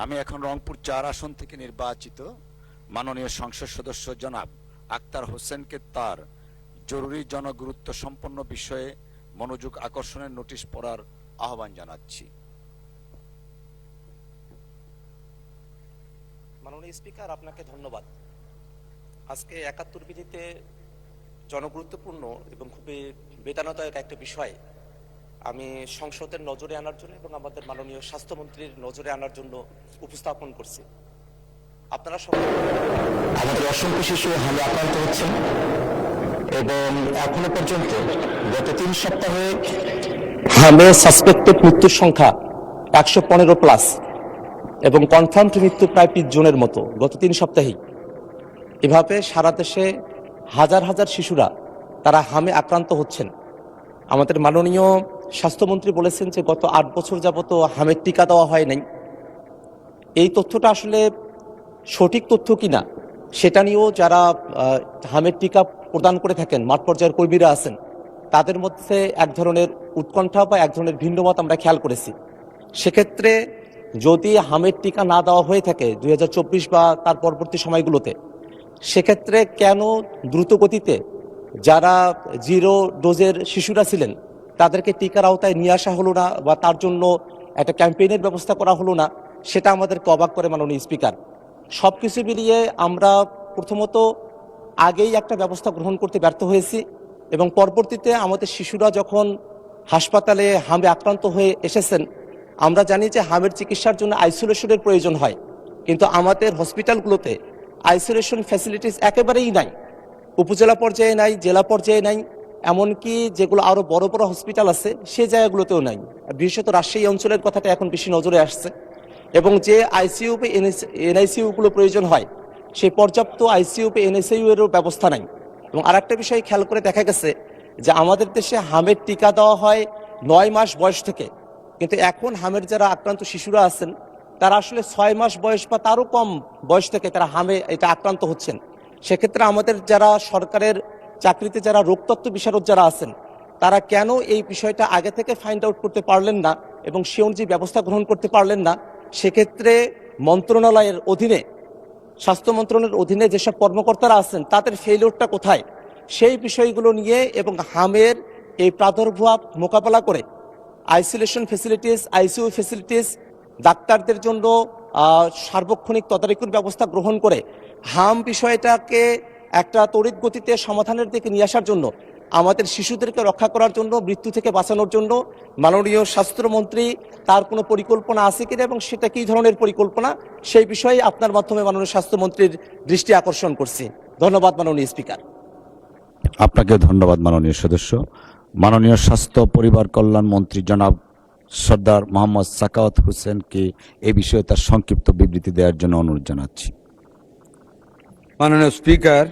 আমি এখন রংপুর ৪ আসন থেকে নির্বাচিত মাননীয় সংসদ সদস্য জনাব আক্তার হোসেনকে তার জরুরি জনগুরুত্ব সম্পন্ন বিষয়ে মনোযোগ আকর্ষণের নোটিশ পড়ার আহ্বান জানাচ্ছি। মাননীয় স্পিকার, আপনাকে ধন্যবাদ। আজকে ৭১ বিধিতে জনগুরুত্বপূর্ণ এবং খুবই বেদনাদায়ক একটা বিষয় আমি সংসদের নজরে আনার জন্য এবং আমাদের মাননীয় স্বাস্থ্যমন্ত্রীর নজরে আনার জন্য উপস্থাপন করছি। আপনারা সবাই আমাদের অসংখ্য শিশু হামলা আক্রান্ত হচ্ছেন এবং এখনো পর্যন্ত গত ৩ সপ্তাহে হামে সাসপেক্টেড মৃত্যুর সংখ্যা ১১৫+ এবং কনফার্মড মৃত্যু প্রায় ২০ জনের মতো গত ৩ সপ্তাহেই। এভাবে সারা দেশে হাজার হাজার শিশুরা তারা হামে আক্রান্ত হচ্ছেন। আমাদের মাননীয় স্বাস্থ্যমন্ত্রী বলেছেন যে গত ৮ বছর যাবত হামের টিকা দেওয়া হয় নাই। এই তথ্যটা আসলে সঠিক তথ্য কিনা সেটা নিয়েও যারা হামের টিকা প্রদান করে থাকেন মাঠ পর্যায়ের কর্মীরা আছেন তাদের মধ্যে এক ধরনের উৎকণ্ঠা বা এক ধরনের ভিন্নমত আমরা খেয়াল করেছি। সেক্ষেত্রে যদি হামের টিকা না দেওয়া হয়ে থাকে ২০২৪ বা তার পরবর্তী সময়গুলোতে, সেক্ষেত্রে কেন দ্রুত গতিতে যারা 0 ডোজের শিশুরা ছিলেন তাদেরকে টিকার আওতায় নিয়ে আসা হলো না বা তার জন্য একটা ক্যাম্পেইনের ব্যবস্থা করা হলো না, সেটা আমাদেরকে অবাক করে মাননীয় স্পিকার। সব কিছু মিলিয়ে আমরা প্রথমত আগেই একটা ব্যবস্থা গ্রহণ করতে ব্যর্থ হয়েছি এবং পরবর্তীতে আমাদের শিশুরা যখন হাসপাতালে হামে আক্রান্ত হয়ে এসেছেন, আমরা জানি যে হামের চিকিৎসার জন্য আইসোলেশনের প্রয়োজন হয়, কিন্তু আমাদের হসপিটালগুলোতে আইসোলেশন ফ্যাসিলিটিস একেবারেই নাই। উপজেলা পর্যায়ে নাই, জেলা পর্যায়ে নাই, এমনকি যেগুলো আরও বড় বড় হসপিটাল আছে সে জায়গাগুলোতেও নাই। বিশেষত রাজশাহী অঞ্চলের কথাটা এখন বেশি নজরে আসছে এবং যে আইসিইউ বা এনআইসিইউগুলো প্রয়োজন হয় সেই পর্যাপ্ত আইসিইউ বা এনআইসিইউ এরও ব্যবস্থা নাই। এবং আরেকটা বিষয় খেয়াল করে দেখা গেছে যে আমাদের দেশে হামের টিকা দেওয়া হয় ৯ মাস বয়স থেকে, কিন্তু এখন হামের যারা আক্রান্ত শিশুরা আছেন তারা আসলে ৬ মাস বয়স বা তারও কম বয়স থেকে তারা হামে এটা আক্রান্ত হচ্ছেন। সেক্ষেত্রে আমাদের যারা সরকারের চাকরিতে যারা রোগতত্ত্ব বিশারদ যারা আছেন তারা কেন এই বিষয়টা আগে থেকে ফাইন্ড আউট করতে পারলেন না এবং সে অনুযায়ী ব্যবস্থা গ্রহণ করতে পারলেন না। সেক্ষেত্রে মন্ত্রণালয়ের অধীনে, স্বাস্থ্য মন্ত্রণালয়ের অধীনে যেসব কর্মকর্তারা আছেন তাদের ফেইলিওরটা কোথায়, সেই বিষয়গুলো নিয়ে এবং হামের এই প্রাদুর্ভাব মোকাবেলা করে আইসোলেশন ফেসিলিটিস, আইসিইউ ফেসিলিটিস, ডাক্তারদের জন্য সার্বক্ষণিক তদারকির ব্যবস্থা গ্রহণ করে হাম বিষয়টাকে একটা তড়িৎ গতিতে সমাধানের দিকে নিয়ে আসার জন্য, আমাদের শিশুদেরকে রক্ষা করার জন্য, মৃত্যু থেকে বাঁচানোর জন্য মাননীয় স্বাস্থ্যমন্ত্রী তার কোনো পরিকল্পনা আছে কিনা এবং সেটা কী ধরনের পরিকল্পনা, সেই বিষয়ে আপনার মাধ্যমে মাননীয় স্বাস্থ্যমন্ত্রীর দৃষ্টি আকর্ষণ করছি। ধন্যবাদ মাননীয় স্পিকার। আপনাকে ধন্যবাদ মাননীয় সদস্য। মাননীয় স্বাস্থ্য পরিবার কল্যাণ মন্ত্রী জনাব সর্দার মোহাম্মদ সাখাওয়াত হোসেনকে এ বিষয়ে তার সংক্ষিপ্ত বিবৃতি দেওয়ার জন্য অনুরোধ জানাচ্ছি। মাননীয় স্পিকার,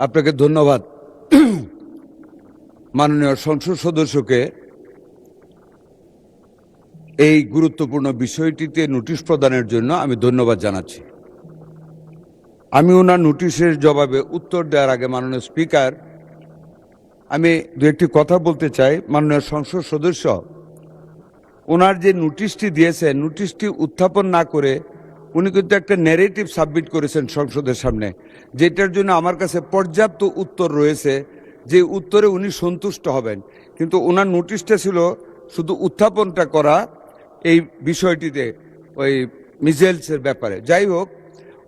আপনাকে ধন্যবাদ। মাননীয় সংসদ সদস্যকে এই গুরুত্বপূর্ণ বিষয়টিতে নোটিশ প্রদানের জন্য আমি ধন্যবাদ জানাচ্ছি। আমি ওনার নোটিশের জবাবে উত্তর দেওয়ার আগে মাননীয় স্পিকার, আমি দু একটি কথা বলতে চাই। মাননীয় সংসদ সদস্য ওনার যে নোটিশটি দিয়েছেন, নোটিশটি উত্থাপন না করে উনি কিন্তু একটা ন্যারেটিভ সাবমিট করেছেন সংসদের সামনে, যেটার জন্য আমার কাছে পর্যাপ্ত উত্তর রয়েছে, যে উত্তরে উনি সন্তুষ্ট হবেন। কিন্তু ওনার নোটিশটা ছিল শুধু উত্থাপনটা করা এই বিষয়টিতে, ওই মিজেলসের ব্যাপারে। যাই হোক,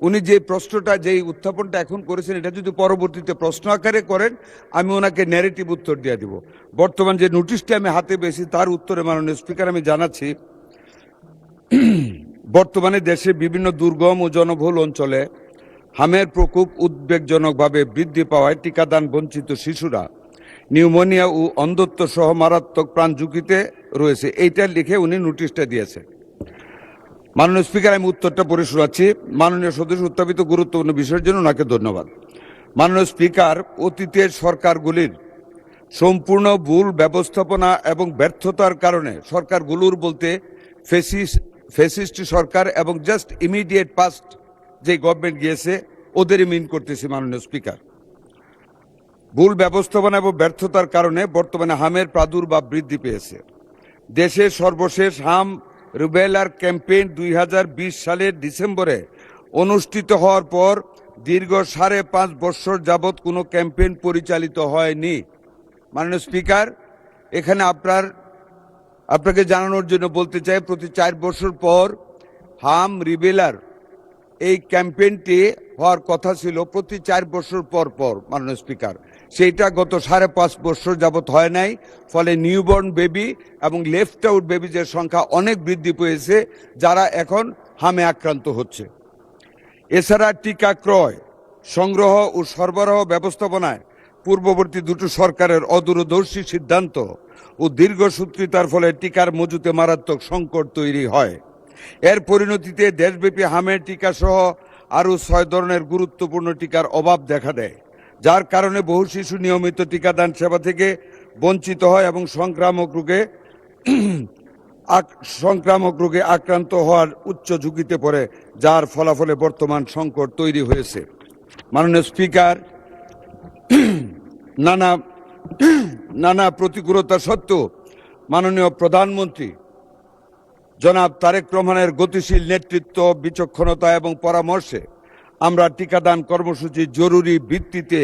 উনি যে প্রশ্নটা, যেই উত্থাপনটা এখন করেছেন, এটা যদি পরবর্তীতে প্রশ্ন আকারে করেন আমি ওনাকে ন্যারেটিভ উত্তর দিয়ে দিব। বর্তমান যে নোটিশটি আমি হাতে পেয়েছি তার উত্তরে মাননীয় স্পিকার আমি জানাচ্ছি, বর্তমানে দেশে বিভিন্ন দুর্গম ও জনবহুল অঞ্চলে হামের প্রকোপ উদ্বেগজনকভাবে বৃদ্ধি পাওয়ায় টিকাদান বঞ্চিত শিশুরা নিউমোনিয়া ও অন্ধত্ব সহ মারাত্মক প্রাণ ঝুঁকিতে রয়েছে। এইটা লিখে উনি নোটিশটা দিয়েছে। মাননীয় স্পিকার, আমি উত্তরটা পড়ে শোনাচ্ছি। মাননীয় সদস্য উত্থাপিত গুরুত্বপূর্ণ বিষয়ের জন্য ওনাকে ধন্যবাদ। মাননীয় স্পিকার, অতীতের সরকারগুলির সম্পূর্ণ ভুল ব্যবস্থাপনা এবং ব্যর্থতার কারণে, সরকারগুলোর বলতে ফ্যাসিস্ট সরকার এবং জাস্ট ইমিডিয়েট পাস্ট যে গভর্নমেন্ট গিয়েছে ওদেরই মিন করতেছি। মাননীয় স্পিকার, ভুল ব্যবস্থাপনা এবং ব্যর্থতার কারণে বর্তমানে হামের প্রাদুর্ভাব বৃদ্ধি পেয়েছে। দেশের সর্বশেষ হাম রুবেলার ক্যাম্পেইন 2020 সালের ডিসেম্বরে অনুষ্ঠিত হওয়ার পর দীর্ঘ 5.5 বছর যাবৎ কোনো ক্যাম্পেইন পরিচালিত হয়নি। মাননীয় স্পিকার, এখানে আপনাকে জানানোর জন্য বলতে চাই, প্রতি 4 বছর পর হাম রিবেলার এই ক্যাম্পেইনটি হওয়ার কথা ছিল প্রতি 4 বছর পর পর। মাননীয় স্পিকার, সেইটা গত 5.5 বছর যাবৎ হয় নাই, ফলে নিউবর্ন বেবি এবং লেফট আউট বেবিজের সংখ্যা অনেক বৃদ্ধি পেয়েছে, যারা এখন হামে আক্রান্ত হচ্ছে। এছাড়া টিকা ক্রয়, সংগ্রহ ও সরবরাহ ব্যবস্থাপনায় পূর্ববর্তী দুটো সরকারের অদূরদর্শী সিদ্ধান্ত ও দীর্ঘসূত্রিতার ফলে টিকার মজুতে মারাত্মক সংকট তৈরি হয়। এর পরিণতিতে দেশব্যাপী হামের টিকা সহ আরও 6 ধরনের গুরুত্বপূর্ণ টিকার অভাব দেখা দেয়, যার কারণে বহু শিশু নিয়মিত টিকাদান সেবা থেকে বঞ্চিত হয় এবং সংক্রামক রোগে আক্রান্ত হওয়ার উচ্চ ঝুঁকিতে পড়ে, যার ফলাফলে বর্তমান সংকট তৈরি হয়েছে। মাননীয় স্পিকার, নানা প্রতিকূলতা সত্ত্বেও মাননীয় প্রধানমন্ত্রী জনাব তারেক রহমানের গতিশীল নেতৃত্ব, বিচক্ষণতা এবং পরামর্শে আমরা টিকাদান কর্মসূচি জরুরি ভিত্তিতে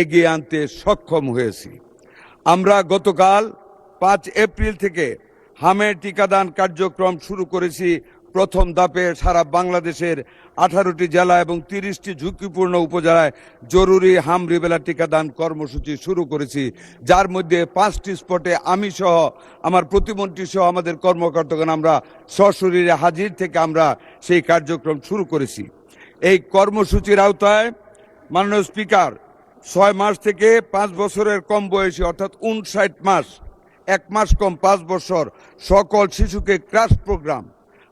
এগিয়ে আনতে সক্ষম হয়েছি। আমরা গতকাল 5 এপ্রিল থেকে হামের টিকাদান কার্যক্রম শুরু করেছি। প্রথম ধাপে সারা বাংলাদেশের 18টি জেলা এবং 30টি ঝুঁকিপূর্ণ উপজেলায় জরুরি হাম রিবেলা টিকাদান কর্মসূচি শুরু করেছি, যার মধ্যে 5টি স্পটে আমি সহ আমার প্রতিমন্ত্রী সহ আমাদের কর্মকর্তাগণ আমরা সশরীরে হাজির থেকে আমরা সেই কার্যক্রম শুরু করেছি। এই কর্মসূচির আওতায় মাননীয় স্পিকার 6 মাস থেকে 5 বছরের কম বয়সী অর্থাৎ 59 মাস, 1 মাস কম 5 বছর সকল শিশুকে ক্রাশ প্রোগ্রাম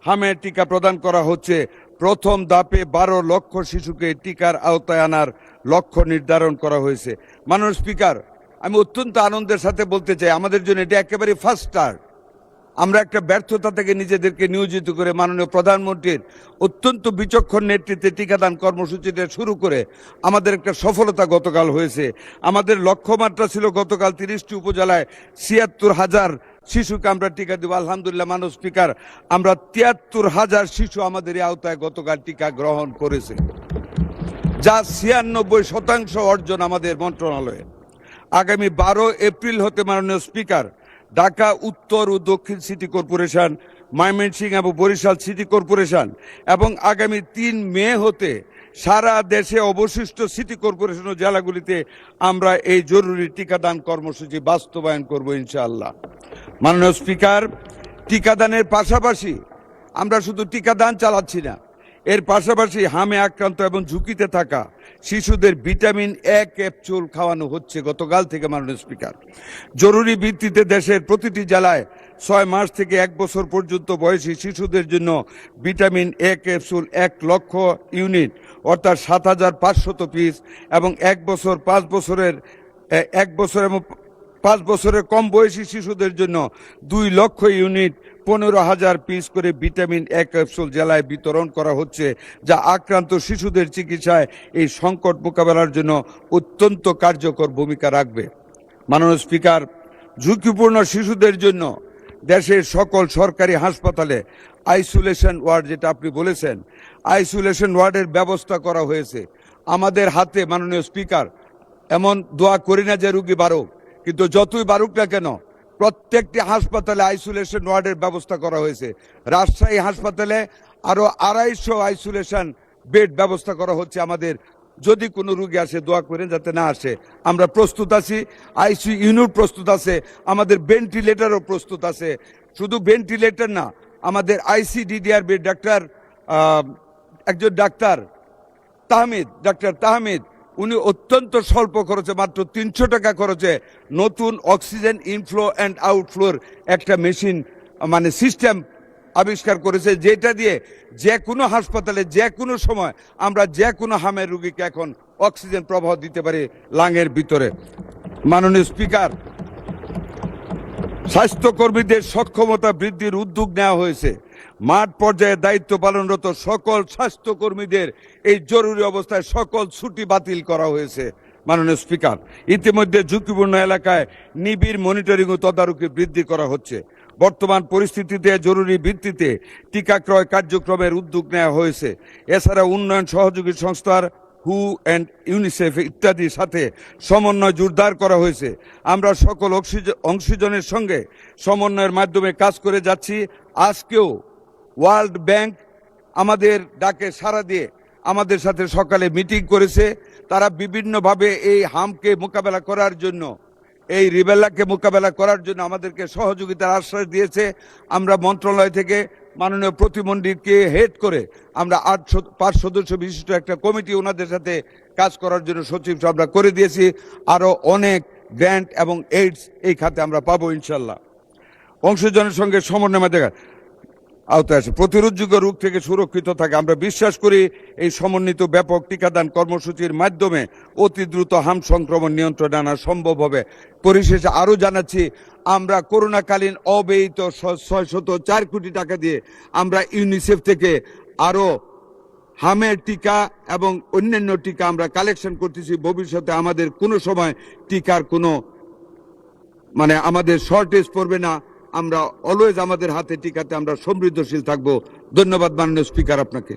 হামের টিকা প্রদান করা হচ্ছে। প্রথম ধাপে 12 লক্ষ শিশুকে টিকার আওতায় আনার লক্ষ্য নির্ধারণ করা হয়েছে। মাননীয় স্পিকার, আমি অত্যন্ত আনন্দের সাথে বলতে চাই, আমাদের জন্য এটা একেবারে ফার্স্ট স্টার্ট। আমরা একটা ব্যর্থতা থেকে নিজেদেরকে নিয়োজিত করে মাননীয় প্রধানমন্ত্রীর অত্যন্ত বিচক্ষণ নেতৃত্বে টিকাদান কর্মসূচিটা শুরু করে আমাদের একটা সফলতা গতকাল হয়েছে। আমাদের লক্ষ্যমাত্রা ছিল গতকাল 30টি উপজেলায় ৭৬,০০০ শিশুকে আমরা টিকা দেব। আলহামদুলিল্লাহ মাননীয় স্পিকার, আমরা ৭৩,০০০ শিশু আমাদের এই আওতায় গতকাল টিকা গ্রহণ করেছে, যা ৯৬% অর্জন আমাদের মন্ত্রণালয়ে। আগামী 12 এপ্রিল হতে মাননীয় স্পিকার, ঢাকা উত্তর ও দক্ষিণ সিটি কর্পোরেশন, ময়মনসিংহ এবং বরিশাল সিটি কর্পোরেশন এবং আগামী 3 মে হতে সারা দেশে অবশিষ্ট সিটি কর্পোরেশন ও জেলাগুলিতে আমরা এই জরুরি টিকাদান কর্মসূচি বাস্তবায়ন করব ইনশাআল্লাহ। মাননীয় স্পিকার, টিকাদানের পাশাপাশি আমরা শুধু টিকাদান চালাচ্ছি না, এর পাশাপাশি হামে আক্রান্ত এবং ঝুঁকিতে থাকা শিশুদের ভিটামিন A ক্যাপসুল খাওয়ানো হচ্ছে গতকাল থেকে। মাননীয় স্পিকার, জরুরি ভিত্তিতে দেশের প্রতিটি জেলায় 6 মাস থেকে 1 বছর পর্যন্ত বয়সী শিশুদের জন্য ভিটামিন A ক্যাপসুল 1 লক্ষ ইউনিট অর্থাৎ 7,500 পিস এবং 1 বছর 5 বছরের কম বয়সী শিশুদের জন্য 2 লক্ষ ইউনিট 15,000 পিস করে ভিটামিন A ক্যাপসুল জেলায় বিতরণ করা হচ্ছে, যা আক্রান্ত শিশুদের চিকিৎসায় এই সংকট মোকাবেলার জন্য অত্যন্ত কার্যকর ভূমিকা রাখবে। মাননীয় স্পিকার, ঝুঁকিপূর্ণ শিশুদের জন্য দেশের সকল সরকারি হাসপাতালে আইসোলেশন ওয়ার্ড, যেটা আপনি বলেছেন, আইসোলেশন ওয়ার্ডের ব্যবস্থা করা হয়েছে। আমাদের হাতে মাননীয় স্পিকার, এমন দোয়া করি না যে রুগী বাড়ুক, কিন্তু যতই বাড়ুক না কেন প্রত্যেকটি হাসপাতালে আইসোলেশন ওয়ার্ডের ব্যবস্থা করা হয়েছে। রাজশাহী হাসপাতালে আরো 250 আইসোলেশন বেড ব্যবস্থা করা হচ্ছে। আমাদের যদি কোনো রুগী আসে, দোয়া করেন যাতে না আসে, আমরা প্রস্তুত আছি। আইসিইউ ইউনিট প্রস্তুত আছে, আমাদের ভেন্টিলেটরও প্রস্তুত আছে। শুধু ভেন্টিলেটর না, আমাদের আইসিডিডিআর বেড একজন ডাক্তার তাহমিদ উনি অত্যন্ত স্বল্প খরচে, মাত্র 300 টাকা খরচে নতুন অক্সিজেন ইনফ্লো অ্যান্ড আউটফ্লোর একটা মেশিন মানে সিস্টেম আবিষ্কার করেছে, যেটা দিয়ে যে কোনো হাসপাতালে যে কোনো সময় আমরা যে কোনো হামের রোগীকে এখন অক্সিজেন প্রবাহ দিতে পারি লাঙের ভিতরে। মাননীয় স্পিকার, স্বাস্থ্যকর্মীদের সক্ষমতা বৃদ্ধির উদ্যোগ নেওয়া হয়েছে। মাঠ পর্যায়ে দায়িত্ব পালনরত সকল স্বাস্থ্যকর্মীদের এই জরুরি অবস্থায় সকল ছুটি বাতিল করা হয়েছে। মাননীয় স্পিকার, ইতিমধ্যে ঝুঁকিপূর্ণ এলাকায় নিবিড় মনিটরিং ও তদারকি বৃদ্ধি করা হচ্ছে। বর্তমান পরিস্থিতিতে জরুরি ভিত্তিতে টিকা ক্রয় কার্যক্রমের উদ্যোগ নেওয়া হয়েছে। এছাড়া উন্নয়ন সহযোগী সংস্থার হু অ্যান্ড ইউনিসেফ ইত্যাদির সাথে সমন্বয় জোরদার করা হয়েছে। আমরা সকল অংশীজনের সঙ্গে সমন্বয়ের মাধ্যমে কাজ করে যাচ্ছি। আজকেও ওয়ার্ল্ড ব্যাংক আমাদের ডাকে সাড়া দিয়ে আমাদের সাথে সকালে মিটিং করেছে। তারা বিভিন্নভাবে এই হামকে মোকাবেলা করার জন্য, এই রিবেলাকে মোকাবেলা করার জন্য আমাদেরকে সহযোগিতার আশ্বাস দিয়েছে। আমরা মন্ত্রণালয় থেকে মাননীয় প্রতিমন্ত্রীকে হেড করে আমরা 5 সদস্য বিশিষ্ট একটা কমিটি ওনাদের সাথে কাজ করার জন্য সচিব আমরা করে দিয়েছি। আরো অনেক গ্র্যান্ট এবং এইডস এই খাতে আমরা পাবো ইনশাল্লাহ। অংশীজনের সঙ্গে সমন্বয় দেখা আওতায় আসে প্রতিরোধযোগ্য রোগ থেকে সুরক্ষিত থাকে। আমরা বিশ্বাস করি এই সমন্বিত ব্যাপক টিকাদান কর্মসূচির মাধ্যমে অতি দ্রুত হাম সংক্রমণ নিয়ন্ত্রণে আনা সম্ভব হবে। পরিশেষে আরও জানাচ্ছি, আমরা করোনাকালীন অব্যয়িত 604 কোটি টাকা দিয়ে আমরা ইউনিসেফ থেকে আরও হামের টিকা এবং অন্যান্য টিকা আমরা কালেকশন করতেছি। ভবিষ্যতে আমাদের কোনো সময় টিকার কোনো আমাদের শর্টেজ পড়বে না। আমরা অলওয়েজ আমাদের হাতে টিকাতে আমরা সমৃদ্ধশীল থাকবো। ধন্যবাদ মাননীয় স্পিকার আপনাকে।